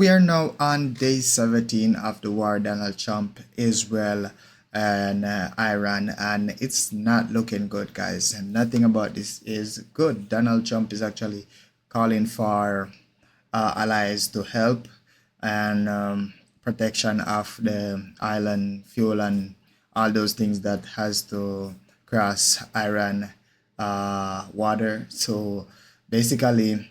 We are now on day 17 of the war. Donald Trump, Israel, and Iran, and it's not looking good, guys. And nothing about this is good. Donald Trump is actually calling for allies to help and protection of the island fuel and all those things that has to cross Iran water. So basically,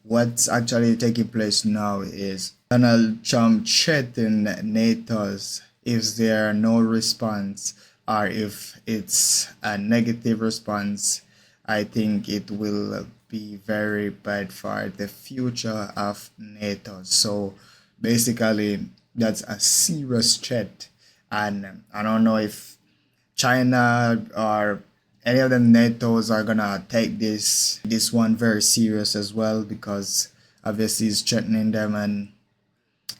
what's actually taking place now is Donald Trump threatened NATO's if there are no response or if it's a negative response. I think it will be very bad for the future of NATO. So basically, that's a serious threat. And I don't know if China or any of the NATOs are gonna take this one very serious as well, because obviously it's threatening them, and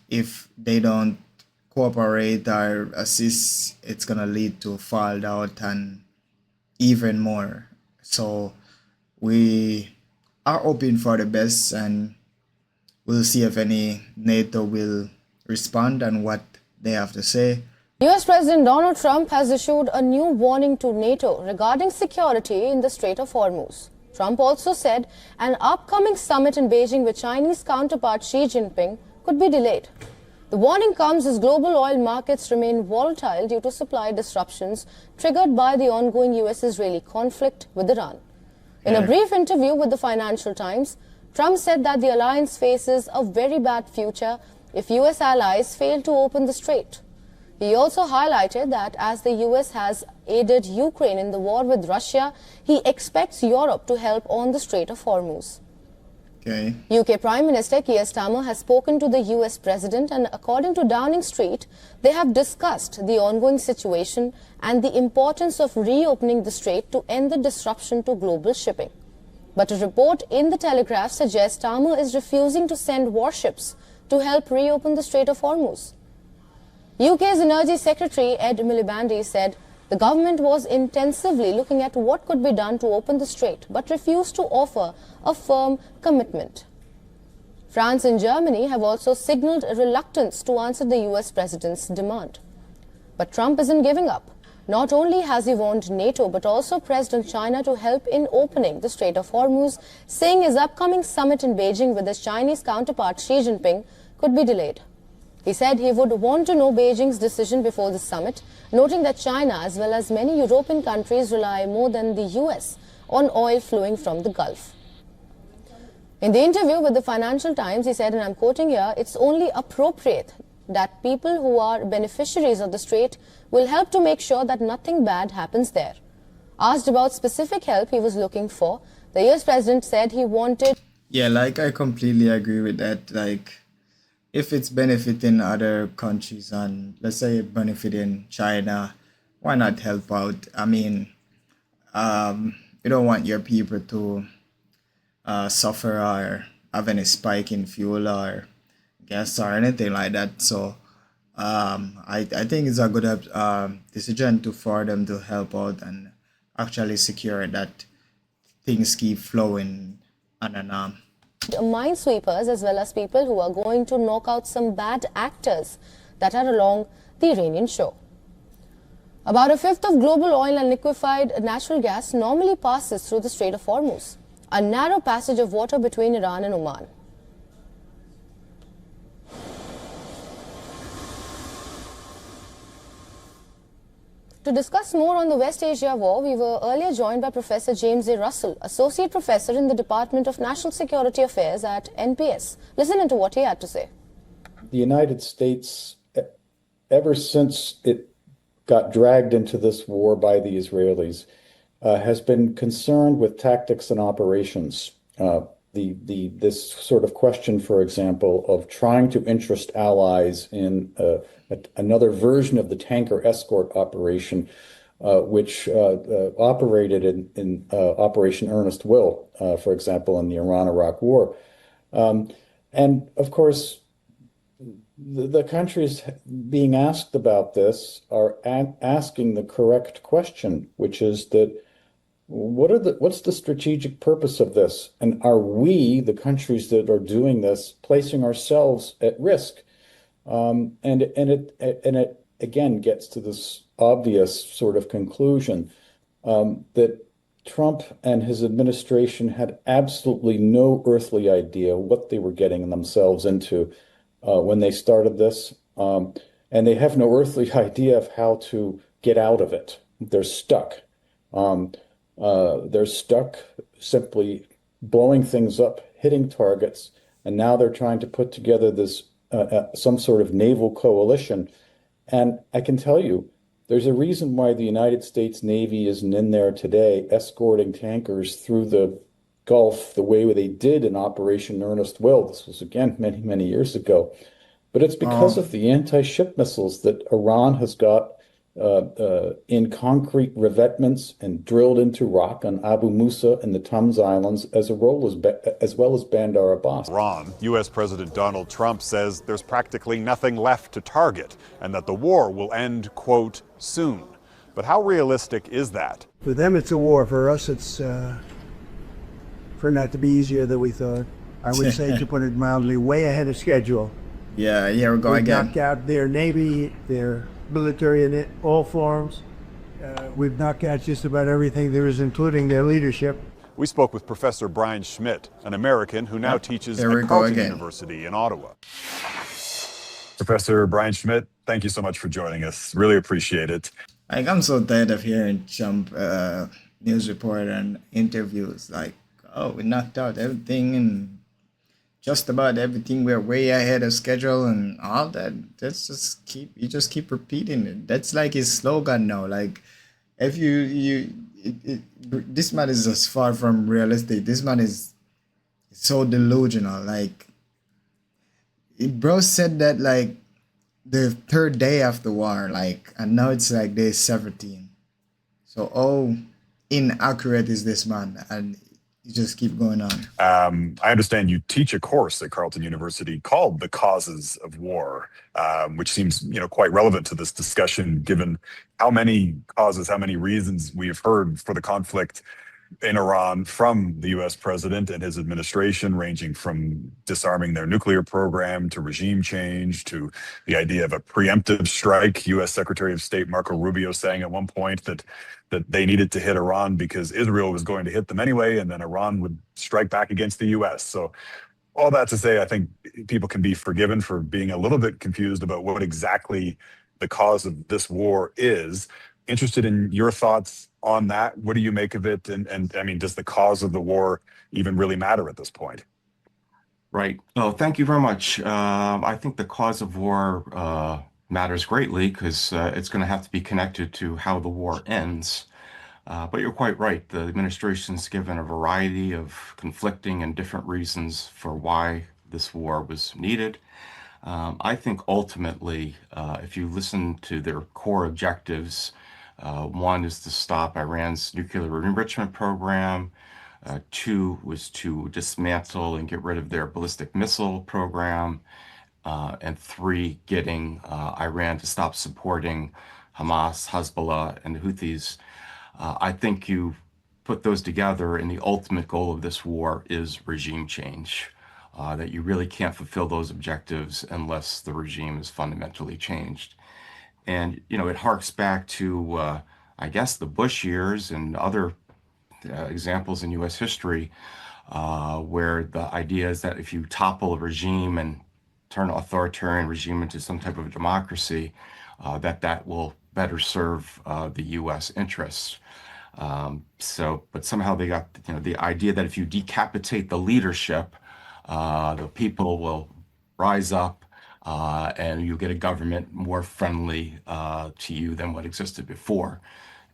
if they don't cooperate or assist, it's gonna lead to fallout and even more. So we are hoping for the best, and we'll see if any NATO will respond and what they have to say. US President Donald Trump has issued a new warning to NATO regarding security in the Strait of Hormuz. Trump also said an upcoming summit in Beijing with Chinese counterpart Xi Jinping could be delayed. The warning comes as global oil markets remain volatile due to supply disruptions triggered by the ongoing US-Israeli conflict with Iran. In a brief interview with the Financial Times, Trump said that the alliance faces a very bad future if US allies fail to open the strait. He also highlighted that as the US has aided Ukraine in the war with Russia, he expects Europe to help on the Strait of Hormuz. Okay. UK Prime Minister Keir Starmer has spoken to the US President, and according to Downing Street, they have discussed the ongoing situation and the importance of reopening the strait to end the disruption to global shipping. But a report in the Telegraph suggests Starmer is refusing to send warships to help reopen the Strait of Hormuz. UK's Energy Secretary Ed Miliband said the government was intensively looking at what could be done to open the strait, but refused to offer a firm commitment. France and Germany have also signaled a reluctance to answer the US president's demand. But Trump isn't giving up. Not only has he warned NATO, but also pressed China to help in opening the Strait of Hormuz, saying his upcoming summit in Beijing with his Chinese counterpart Xi Jinping could be delayed. He said he would want to know Beijing's decision before the summit, noting that China, as well as many European countries, rely more than the US on oil flowing from the Gulf. In the interview with the Financial Times, he said, and I'm quoting here, "It's only appropriate that people who are beneficiaries of the strait will help to make sure that nothing bad happens there." Asked about specific help he was looking for, the US president said he wanted... Yeah, like I completely agree with that. Like, if it's benefiting other countries and let's say benefiting China, why not help out? I mean, you don't want your people to suffer or have any spike in fuel or gas or anything like that. So I think it's a good decision for them to help out and actually secure that things keep flowing on and on. Minesweepers as well as people who are going to knock out some bad actors that are along the Iranian shore. About a fifth of global oil and liquefied natural gas normally passes through the Strait of Hormuz, a narrow passage of water between Iran and Oman. To discuss more on the West Asia war, we were earlier joined by Professor James A. Russell, Associate Professor in the Department of National Security Affairs at NPS. Listen to what he had to say. The United States, ever since it got dragged into this war by the Israelis, has been concerned with tactics and operations. This sort of question, for example, of trying to interest allies in another version of the tanker escort operation, which operated in Operation Earnest Will, for example, in the Iran-Iraq War. And of course, the countries being asked about this are asking the correct question, which is that what's the strategic purpose of this? And are we, the countries that are doing this, placing ourselves at risk? And it again gets to this obvious sort of conclusion that Trump and his administration had absolutely no earthly idea what they were getting themselves into when they started this, and they have no earthly idea of how to get out of it. They're stuck. Um, they're stuck simply blowing things up, hitting targets, and now they're trying to put together this some sort of naval coalition. And I can tell you, there's a reason why the United States Navy isn't in there today, escorting tankers through the Gulf the way they did in Operation Earnest Will. This was again many, many years ago. But it's because Oh, of the anti-ship missiles that Iran has got in concrete revetments and drilled into rock on Abu Musa and the Tums Islands, as well as Bandar Abbas. Iran, U.S. President Donald Trump says there's practically nothing left to target and that the war will end, quote, soon. But how realistic is that? For them, it's a war. For us, it's for not to be easier than we thought. I would say, to put it mildly, way ahead of schedule. yeah, here we go We've again. knocked out their Navy, their military in all forms. We've knocked out just about everything there is, including their leadership. We spoke with Professor Brian Schmidt, an American who now teaches Here we at go Carleton again. University in Ottawa. Professor Brian Schmidt, thank you so much for joining us. Really appreciate it. Like, I'm so tired of hearing Trump news report and interviews like, oh, we knocked out everything and just about everything. We're way ahead of schedule and all that. You just keep repeating it. That's like his slogan now. Like, if this man is just far from realistic. This man is so delusional. Like, bro said that like the third day after war, like, and now it's like day 17. So, oh, inaccurate is this man, and you just keep going on. I understand you teach a course at Carleton University called "The Causes of War," which seems, quite relevant to this discussion, given how many causes, how many reasons we have heard for the conflict in Iran from the U.S. president and his administration, ranging from disarming their nuclear program to regime change to the idea of a preemptive strike. U.S. Secretary of State Marco Rubio saying at one point that they needed to hit Iran because Israel was going to hit them anyway, and then Iran would strike back against the U.S. So all that to say, I think people can be forgiven for being a little bit confused about what exactly the cause of this war is. Interested in your thoughts on that. What do you make of it? And I mean, does the cause of the war even really matter at this point? Right. Oh, thank you very much. I think the cause of war matters greatly because it's going to have to be connected to how the war ends. But you're quite right. The administration's given a variety of conflicting and different reasons for why this war was needed. I think ultimately, if you listen to their core objectives, one is to stop Iran's nuclear enrichment program. Two was to dismantle and get rid of their ballistic missile program. And three, getting Iran to stop supporting Hamas, Hezbollah, and the Houthis. I think you put those together, and the ultimate goal of this war is regime change. That you really can't fulfill those objectives unless the regime is fundamentally changed. And, it harks back to, I guess, the Bush years and other examples in U.S. history where the idea is that if you topple a regime and turn an authoritarian regime into some type of democracy, that will better serve the U.S. interests. But somehow they got, the idea that if you decapitate the leadership, the people will rise up and you get a government more friendly to you than what existed before.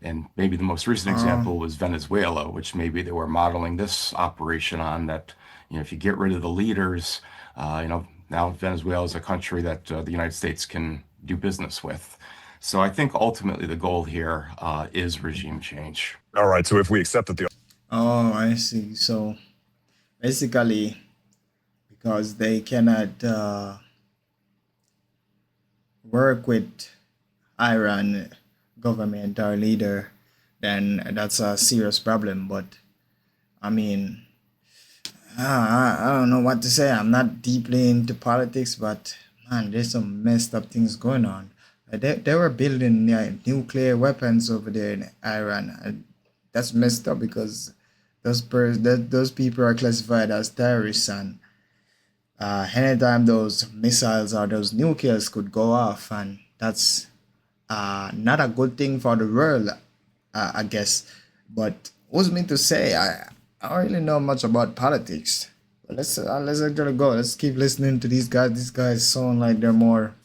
And maybe the most recent example was Venezuela, which maybe they were modeling this operation on, that, if you get rid of the leaders, now Venezuela is a country that the United States can do business with. So I think ultimately the goal here is regime change. All right. So if we accept that the Oh, I see. So basically, because they cannot work with Iran government or leader, then that's a serious problem. But I mean, I don't know what to say. I'm not deeply into politics, but man, there's some messed up things going on. They were building nuclear weapons over there in Iran. And that's messed up because those people are classified as terrorists, and anytime those missiles or those nuclears could go off, and that's not a good thing for the world, I guess. But who's me to say? I don't really know much about politics. But let's actually go. Let's keep listening to these guys. These guys sound like they're more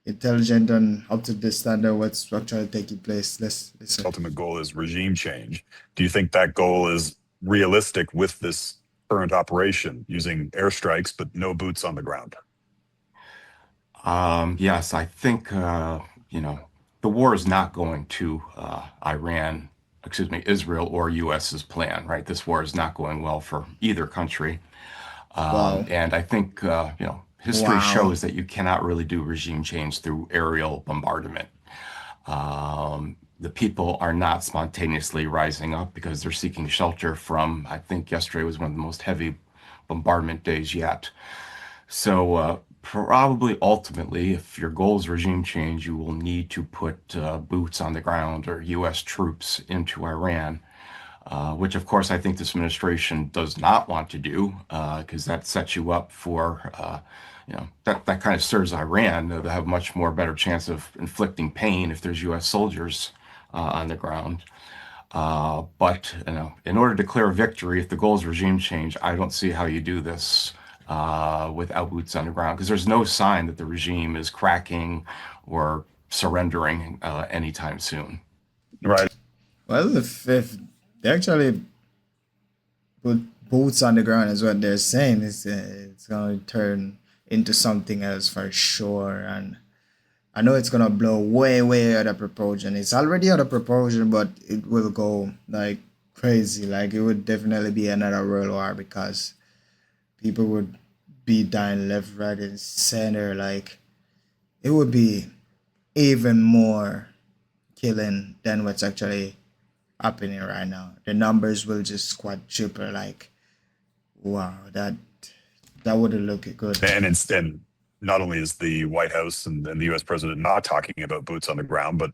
intelligent and up to the standard what's actually taking place. Let's listen. Ultimate goal is regime change. Do you think that goal is realistic with this current operation using airstrikes but no boots on the ground? Yes, I think the war is not going to Israel or US's plan, right? This war is not going well for either country. Wow. And I think, history Wow. shows that you cannot really do regime change through aerial bombardment. The people are not spontaneously rising up because they're seeking shelter from, I think yesterday was one of the most heavy bombardment days yet. So probably ultimately, if your goal is regime change, you will need to put boots on the ground or U.S. troops into Iran, which of course I think this administration does not want to do, because that sets you up for, that kind of serves Iran. They'll have much more better chance of inflicting pain if there's U.S. soldiers on the ground. But in order to declare a victory, if the goal is regime change, I don't see how you do this without boots on the ground, because there's no sign that the regime is cracking or surrendering anytime soon. Right. Well, if they actually put boots on the ground, is what they're saying, it's going to turn into something else for sure. And I know it's going to blow way, way out of proportion. It's already out of proportion, but it will go like crazy. Like it would definitely be another world war because people would be dying left, right, and center. Like it would be even more killing than what's actually happening right now. The numbers will just quadruple. Like, wow, that wouldn't look good. And not only is the White House and the U.S. president not talking about boots on the ground, but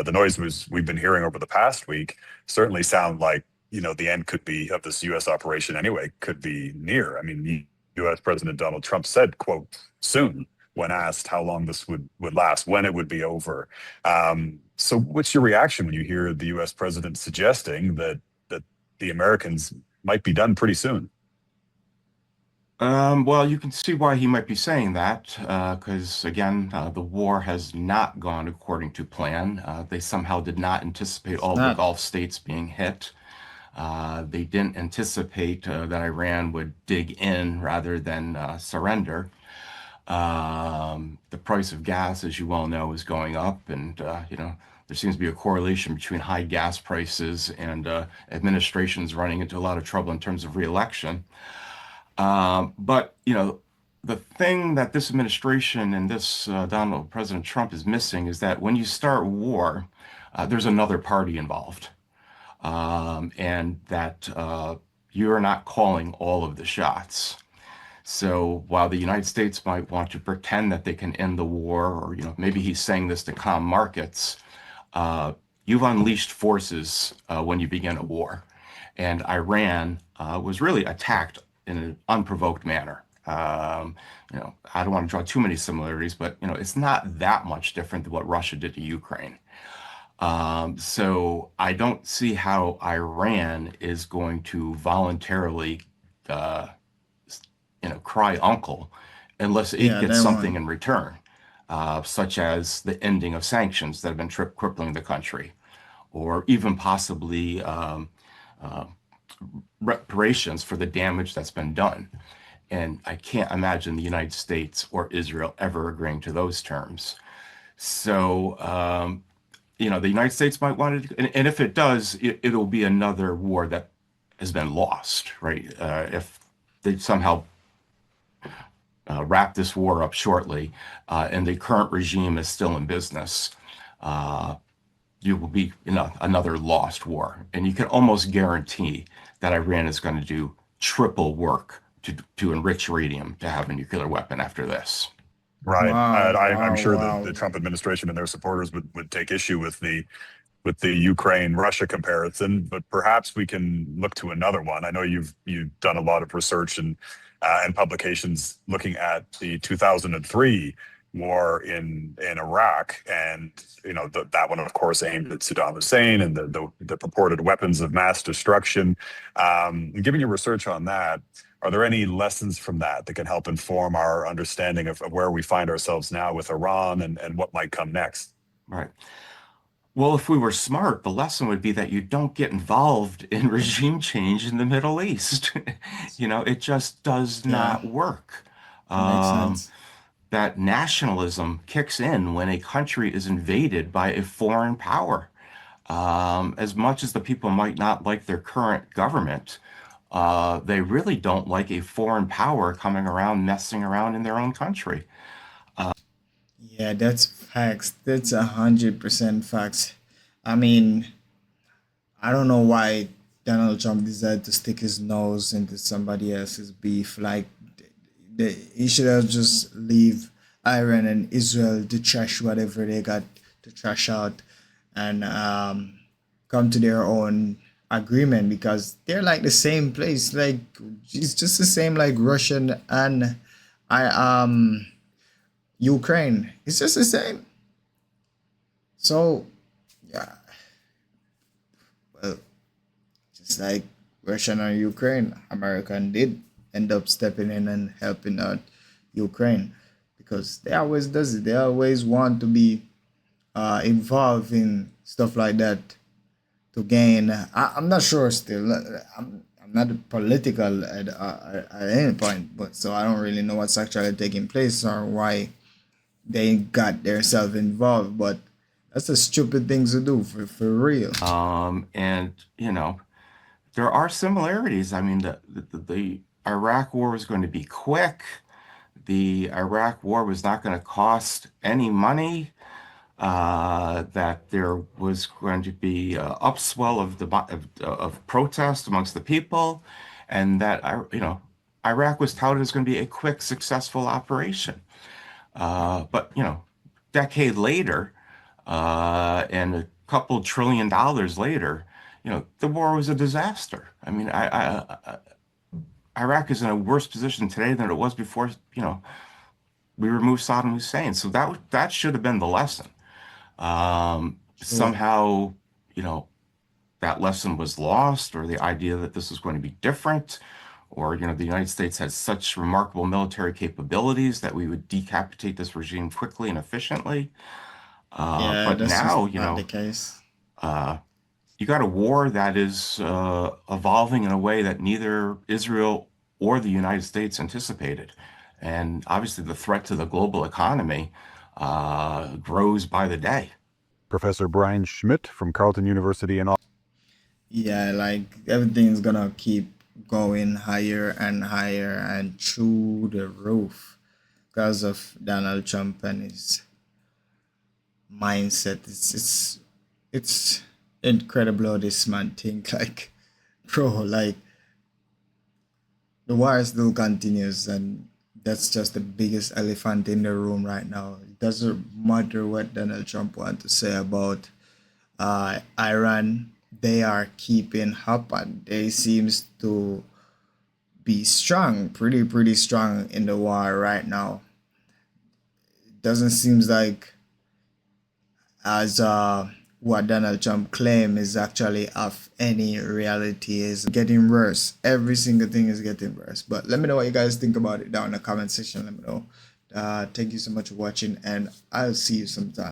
the noises we've been hearing over the past week certainly sound like the end could be of this U.S. operation anyway, could be near. I mean, the U.S. President Donald Trump said, quote, soon, when asked how long this would last, when it would be over. So what's your reaction when you hear the U.S. president suggesting that the Americans might be done pretty soon? Well, you can see why he might be saying that, because again, the war has not gone according to plan. They somehow did not anticipate all the Not. Gulf states being hit. They didn't anticipate that Iran would dig in rather than surrender. The price of gas, as you well know, is going up, and there seems to be a correlation between high gas prices and administrations running into a lot of trouble in terms of reelection. But the thing that this administration and this President Trump is missing is that when you start war, there's another party involved, and that you're not calling all of the shots. So while the United States might want to pretend that they can end the war, or maybe he's saying this to calm markets, you've unleashed forces when you begin a war, and Iran was really attacked in an unprovoked manner. I don't want to draw too many similarities, but it's not that much different than what Russia did to Ukraine. So I don't see how Iran is going to voluntarily, cry uncle unless it Yeah, gets they something won't. in return, such as the ending of sanctions that have been crippling the country, or even possibly reparations for the damage that's been done. And I can't imagine the United States or Israel ever agreeing to those terms. So, the United States might want to, and if it does, it'll be another war that has been lost, right? If they somehow wrap this war up shortly, and the current regime is still in business, you will be in another lost war. And you can almost guarantee that Iran is going to do triple work to enrich uranium to have a nuclear weapon after this. Right. Wow, I'm wow, sure that the wow. Trump administration and their supporters would take issue with the Ukraine Russia comparison, but perhaps we can look to another one. I know you've done a lot of research and publications looking at the 2003 war in Iraq, and that one, of course, aimed at Saddam Hussein and the purported weapons of mass destruction. Given your research on that, are there any lessons from that that can help inform our understanding of where we find ourselves now with Iran and what might come next? Right. Well, if we were smart, the lesson would be that you don't get involved in regime change in the Middle East. It just does Yeah, not work. that makes Um, sense. that nationalism kicks in when a country is invaded by a foreign power. As much as the people might not like their current government, they really don't like a foreign power coming around, messing around in their own country. Yeah, that's facts. That's 100% facts. I mean, I don't know why Donald Trump decided to stick his nose into somebody else's beef. Like, he should have just leave Iran and Israel to trash whatever they got to trash out, and come to their own agreement, because they're like the same place. Like, it's just the same like Russian and I Ukraine. It's just the same. So yeah, well, just like Russia and Ukraine, America did end up stepping in and helping out Ukraine, because they always does it. They always want to be involved in stuff like that to gain. I'm not sure still. I'm not political at any point, but so I don't really know what's actually taking place or why they got themselves involved. But that's a stupid thing to do for real. And there are similarities. I mean, the Iraq War was going to be quick. The Iraq War was not going to cost any money. That there was going to be upswell of protest amongst the people, and that Iraq was touted as going to be a quick, successful operation. But decade later, and a couple $1 trillion later, the war was a disaster. I mean, Iraq is in a worse position today than it was before. We removed Saddam Hussein, so that should have been the lesson. True. Somehow, you know, that lesson was lost, or the idea that this was going to be different, or, the United States has such remarkable military capabilities that we would decapitate this regime quickly and efficiently. Yeah, But that's just now, not the case. uh, you got a war that is evolving in a way that neither Israel or the United States anticipated. And obviously, the threat to the global economy grows by the day. Professor Brian Schmidt from Carleton University in Yeah, like everything's gonna keep going higher and higher and through the roof because of Donald Trump and his mindset. It's incredible how this man think like, bro, like the war still continues, and that's just the biggest elephant in the room right now. It doesn't matter what Donald Trump want to say about Iran. They are keeping up, and they seems to be strong, pretty strong in the war right now. It doesn't seem like as what Donald Trump claim is actually of any reality. Is getting worse. Every single thing is getting worse. But let me know what you guys think about it down in the comment section. Let me know. Thank you so much for watching, and I'll see you sometime.